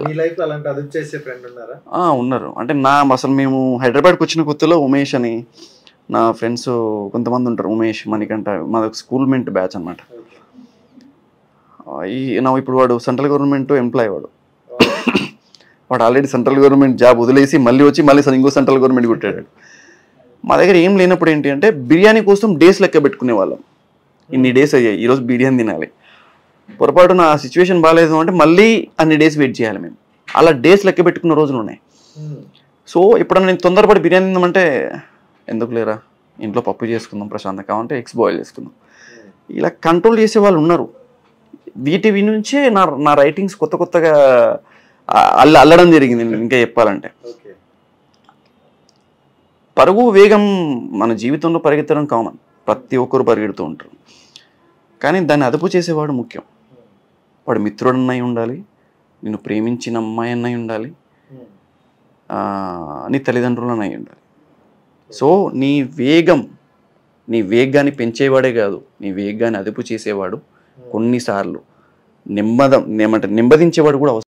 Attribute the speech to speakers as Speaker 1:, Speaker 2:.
Speaker 1: మీ life లో అలాంటి అదుపు చేసే ఫ్రెండ్ ఉన్నారా?
Speaker 2: ఉన్నారు. అంటే అసలు మేము హైదరాబాద్కి వచ్చిన కొత్తలో ఉమేష్ అని నా ఫ్రెండ్స్ కొంతమంది ఉంటారు. ఉమేష్, మణికంఠ, మాది స్కూల్ మెంట్ బ్యాచ్ అనమాట. ఇప్పుడు వాడు సెంట్రల్ గవర్నమెంట్ ఎంప్లాయ్. వాడు ఆల్రెడీ సెంట్రల్ గవర్నమెంట్ జాబ్ వదిలేసి మళ్ళీ ఇంకో సెంట్రల్ గవర్నమెంట్ కొట్టాడు. మా దగ్గర ఏం లేనప్పుడు ఏంటి అంటే బిర్యానీ కోసం డేస్ లెక్క పెట్టుకునే వాళ్ళం. ఇన్ని డేస్ అయ్యాయి, ఈరోజు బిర్యానీ తినాలి. పొరపాటు నా సిచ్యువేషన్ బాగాలేదు అంటే మళ్ళీ అన్ని డేస్ వెయిట్ చేయాలి మేము. అలా డేస్ లెక్క పెట్టుకున్న రోజులు ఉన్నాయి. సో ఎప్పుడన్నా నేను తొందరపడి బిర్యానీ తిందామంటే ఎందుకు లేరా, ఇంట్లో పప్పు చేసుకుందాం ప్రశాంతంగా, కావాలంటే ఎగ్స్ బాయిల్ చేసుకుందాం, ఇలా కంట్రోల్ చేసే వాళ్ళు ఉన్నారు. వీటి నుంచే నా రైటింగ్స్ కొత్తగా అల్లడం జరిగింది. ఇంకా చెప్పాలంటే పరుగు వేగం మన జీవితంలో పరిగెత్తడం కామన్, ప్రతి ఒక్కరు పరిగెడుతూ ఉంటారు. కానీ దాన్ని అదుపు చేసేవాడు ముఖ్యం. వాడు మిత్రుడన్నై ఉండాలి, నిన్ను ప్రేమించిన అమ్మాయి అన్నై ఉండాలి, నీ తల్లిదండ్రులన్నై ఉండాలి. సో నీ వేగాన్ని పెంచేవాడే కాదు, నీ వేగాన్ని అదుపు చేసేవాడు, కొన్నిసార్లు నెమ్మదించేవాడు కూడా అవసరం.